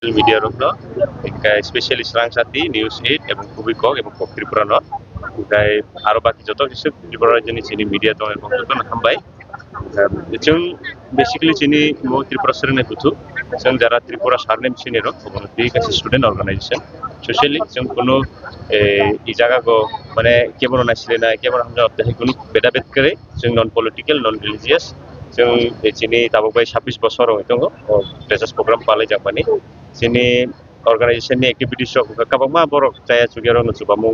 social media rokno especially Srangsati News 8 এবং Kubikok এবং Tripura North aro baki joto kisu Tripura joni chini media to এবং joto hambai जों basically chini mo Tripura सरने kutu जों jara Tripura sarne chini ro kono tik ase student organization socially जों kono এই জায়গা গো মানে কেবল নাছিলে না কেবল আমরা অধ্যায় কোন ভেদাভেদ করে जों নন পলিটিক্যাল নন রিলিজিয়াস जों চিনি তাববাই 26 বছর হইতো রেসার্চ প্রোগ্রাম পালে জাপানি চিনি অর্গানাইজেশননি অ্যাক্টিভিটিস কাবাকমা বড় চায়া চুগেরো নচুবামুং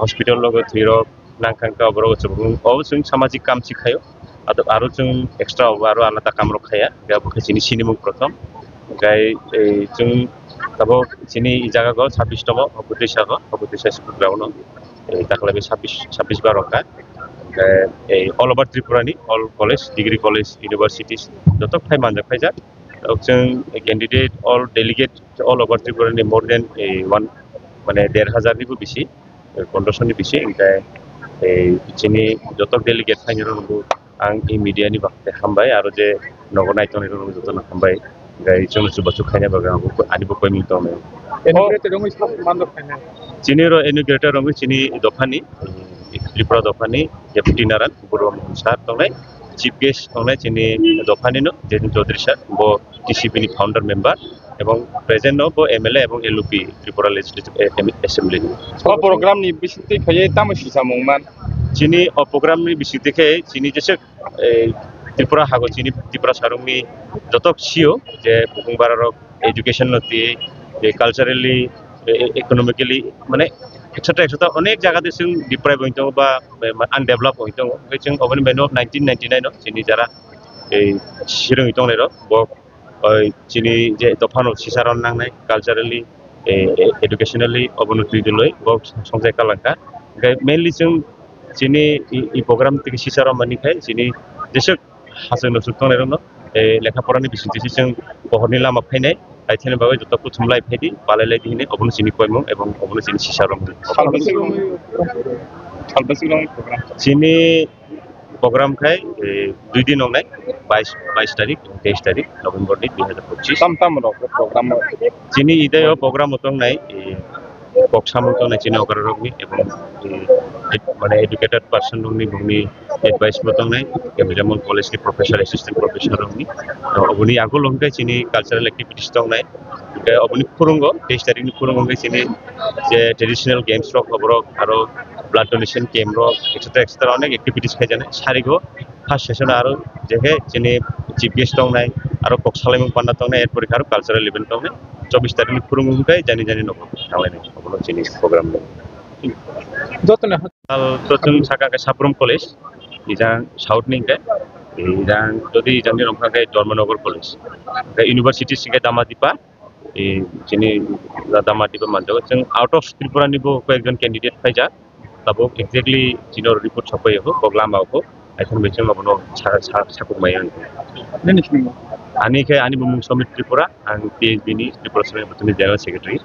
হসপিটাল লগো থিরো নাংখাংকা বড় চুবামুং ও जों সামাজিক কাম শিখাयो আরো जों এক্সট্রা আরো আলাদা কাম রখায়া গাবো চিনি সিনিমুং প্রথম গাই जों তাবো চিনি এই জায়গা গো 26 তম অবদেশা স্কুল গ্রাউন্ড তাকলে 26 বার রকা all over Tripurani, all college, degree college, universities, যত ফাই মানজা ফাইজা जों candidate all delegate all over Tripurani more than one মানে 1,500 নিবো বেশি 1500 নি বেশি ইনকাই চিনি যত delegate ফাইনিরো নবো আং এই মিডিয়ানি বাক্তে হামবাই আরো যে নগনাইতনিরো নবো যত না হামবাই গাই जों সুবাচু খাইনা বাগা আনিবো কই মিতো মে এনুগ্রেটর রঙ সব মানদ খাইনা চিনিরো এনুগ্রেটর রঙ চিনি দফানি Tripura Dofani, Deputy Naran, Guru Sar Tongai, Chief Guest Tongai, Chini Dofanino, Jedin Chaudhary Sir, Bo TCP founder member, এবং প্রেজেন্ট নো বো এমএলএ এবং এলউপি ত্রিপুরা লেজিসলেটিভ অ্যাসেম্বলি ও প্রোগ্রাম নি বিশিতে খয়ে তামসি সামংমান চিনি ও প্রোগ্রাম নি বিশিতে খে চিনি যেসে ত্রিপুরা হাগো চিনি ত্রিপুরা সারংনি যত সিও যে বুংবারার এডুকেশন নতি যে কালচারালি ইকোনমিক্যালি মানে एक्सेट्रा अनेक जगह जों डिप्राइभ हइतो बा आनडेभलप हइतो जों अबनि बेनो 1999 चिनि जरा सिरं हइतो नेरो ब चिनि जे दफानो सिसारन नांनाय कालचाराली एडुकेशनली अबनति दिलै ब संजय कालांका मेनलि जों चिनि इ प्रोग्राम तिकि सिसारन मानिखाय चिनि जेसे हासनो सुक्तो नेरो लेखापरानि बिसिंतिसि जों बहरनि लामा फायनाय आइथेन बागै जत कुथुमलाय फायदि बालायलाय दिने अबनो चिनि कयमु एवं अबनो चिनि सिसारं सालबासिलं प्रोग्राम चिनि प्रोग्राम खाय 2 दिन होनाय 22 तारिख 23 तारिख नभेम्बर 2025 सामताम प्रोग्राम चिनि इदायो प्रोग्राम होतंनाय बक्सामंतो नाय चिनि अगररगनि एवं माने एडुकेटेड पर्सन रंनि बुंनि एडवाइस मतंनाय एमजामन कलेज नि प्रोफेसर असिस्टेंट प्रोफेसर रंनि अबनि आगो लंगाय चिनि कल्चरल एक्टिविटीज दंनाय अबनि फुरुंगो 23 तारिखनि फुरुंगो चिनि जे ट्रेडिशनल गेम्स रक खबरक आरो ब्लाड डोनेशन कैम्प रक एक्सेट्रा अनेक एक्टिविटीज खाय जानाय सारिगो फर्स्ट सेशन आरो जेहे चिनि चीफ गेस्ट दंनाय आरो बक्सालायमं पान्ना दंनाय एरपर आरो कल्चरल इवेंट दंनाय 24 तारिखनि फुरुंगो खाय जानि नको थांलायनाय अबनो चिनि प्रोग्राम दं जतने तो जों साका साब्रम कलेज इजां साउथ निंगे इजां जदि इजांनि रंखांगे धर्मनगर कलेज यूनिवर्सिटी सिंगे दामादिपा चिनि दामादिपा मानजो जों आउट अफ त्रिपुरा निबो कयेकजन कैंडिडेट फाइजा तबो एक्जेक्टली चिनो रिपोर्ट सफैयो बगलामावको आइथन बेजों अबनो साकुमायो आनिखे आनि बुमुं समित त्रिपुरा आं पीएचबी नि त्रिपुरा समिति जनरल सेक्रेटारि